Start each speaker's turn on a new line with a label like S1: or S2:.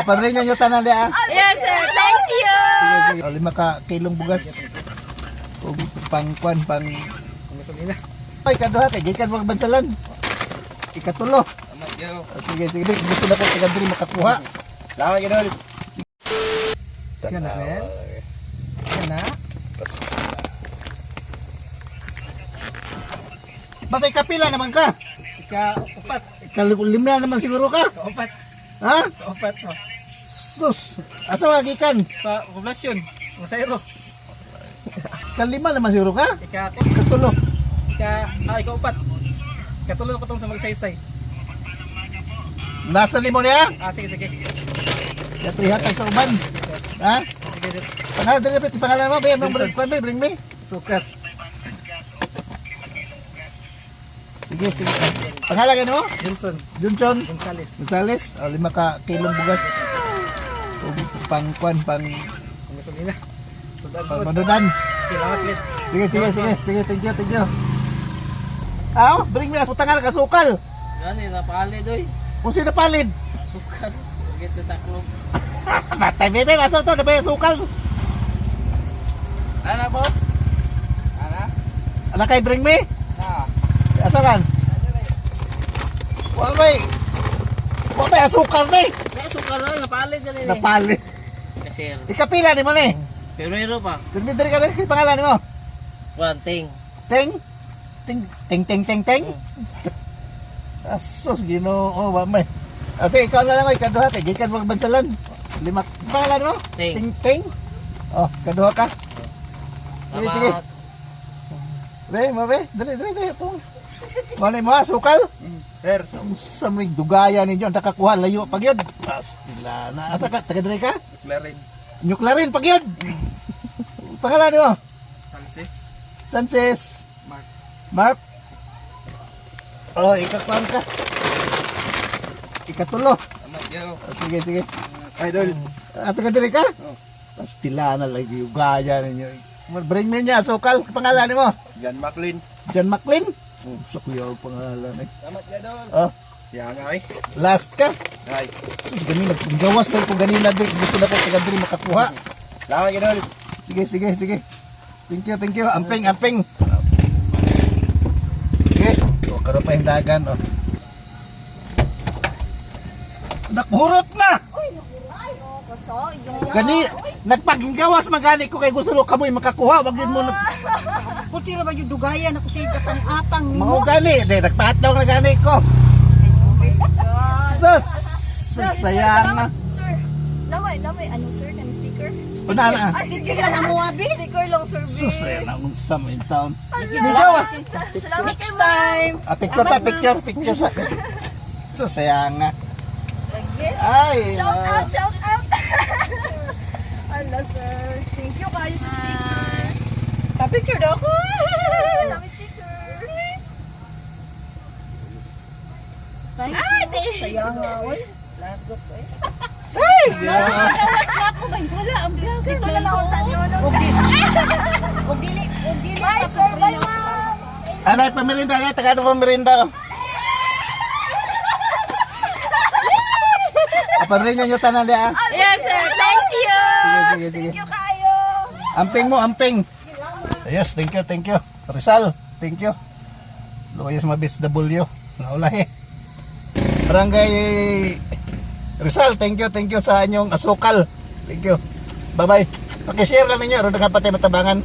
S1: Pamringan nyo tanan dia.
S2: Yes, sir. Thank you.
S1: Sige, sige. O, 5 ka kilong bugas. O, pang
S3: Gasolina.
S1: ay, kaduha kay gikan mga bansalan. Ikatulo.
S3: Tama yo.
S1: Sige, sige. Gusto na ko taga-diri makakuha.
S3: Salamat idol.
S1: Siya na, sir. Siya na. Batay kapila naman ka.
S3: Ika-upat.
S1: Ika-5 naman siguro ka.
S3: Ka-upat.
S1: Ha?
S3: Ka-upat. Oh.
S1: Sus. Asa magikan?
S3: Sa poblasyon. Masayro.
S1: Ika-5 naman siguro ka.
S3: Ika-upat.
S1: Ikatulo.
S3: Ika-upat. Katulong ko tong sa magsaysay.
S1: Nasa limo niya?
S3: Sige, sige.
S1: Yato ihatag sa uban. Ha?
S3: Sige, sige.
S1: Pangalan din dapat pangalan mo, bay,
S3: Wilson.
S1: bring me.
S3: Sukat.
S1: Sige, sige. Pangalan ka mo?
S3: Wilson.
S1: Johnson
S3: Gonzales.
S1: Gonzales. O, 5 ka kilong bugas. So, pang
S3: Gasolina. Sudan po.
S1: manudan.
S3: Salamat ulit.
S1: Sige, sige, sige. Sige, thank you. Bring me as utangan ka sukal.
S2: Gani, napali doy.
S1: Kung sino palid.
S2: Sukar. Gitu taklog.
S1: Matay, bebe, maso to, dapat sukal.
S3: Ana, boss? Ana?
S1: Anak kay bring me?
S3: Na.
S1: Asakan? Wala asukal ni.
S2: May sukar doy, napali dali.
S1: Napalid.
S2: Kasir.
S1: Ikapila ni mo ni.
S2: Pero pa.
S1: Dili ka rin, pangalan ni mo?
S2: One thing.
S1: Ting. Ting. Asos, Ginoo, mamay. Sige, ikaw na lang ay kaduha kay gikan mga bansalan. 5. Pangalan mo?
S2: Ting.
S1: Ting. Oh, kaduha ka. Sige, sige.
S2: Salamat.
S1: Be. Dali ito. Manay mo, sukal?
S3: Sir.
S1: Sa may dugaya ninyo, ang nakakuha, layo pag yun. Pastila na. Asa ka? Taga-dre ka?
S3: Clarin.
S1: Nyuklarin pag yun. Pangalan mo? Sanchez. Mark. Oh, ikakuhan ka. Ikatulo.
S3: Tama yo.
S1: Sige.
S3: Idol.
S1: Taga-dre ka?
S3: Oh.
S1: Pastila na lang yung gaya ninyo. Bring me niya, sukal. Pangalan mo?
S3: John McLean.
S1: John McLean? Sa kuya ang pangalan eh.
S3: Salamat idol.
S1: Oh,
S3: Yan ay.
S1: last ka.
S3: Ay.
S1: Sus, ganina, kung gawas pa ko ganina din. Gusto na ko taga-dre makakuha.
S3: Salamat idol.
S1: Sige. Thank you. Amping. Sige. O, karoon pa yung dagan. O. Nakburot na! Gani, nagpaggawas magani ko kay gusto ko kamoy makakuha. Wag yun mo
S4: Kuti ra ba yung dugayan ako sa atang
S1: mga gani. Nagpahataw na gani ko. Sus! Sayang na.
S5: Sir, lamay, ano sir, ng sticker?
S1: Unana.
S4: Tigil lang ang muwabi.
S5: Sticker lang sir,
S1: Sus, sayang na kung sa main town.
S5: Salamat kay ma'am.
S4: Time.
S1: Picture sa. Sus, sayang na. Ay,
S5: Shout out. Ala sir, thank you kayo sa sticker.
S4: Pa-picture daw ko.
S5: Dami sticker.
S4: Sayang nga, oy. Lagot eh.
S1: ay!
S4: Ako ba? Wala, ang vlogger.
S5: Ito na lang ang tanyo.
S4: Og dili.
S5: Bye sir, bye ma'am.
S1: Anay, pamirinda niya. Taga ito pamirinda. Pamirinda nyo tanan niya.
S2: Yes, sir. Thank you.
S1: Sige.
S5: Thank you kayo.
S1: Amping. Yes, thank you. Rizal, thank you. Luwayas mabis W. Naulahi. Barangay Rizal, thank you sa inyong asukal. Thank you. Bye-bye. Pakishare lang ninyo. Aron nakapatay matabangan.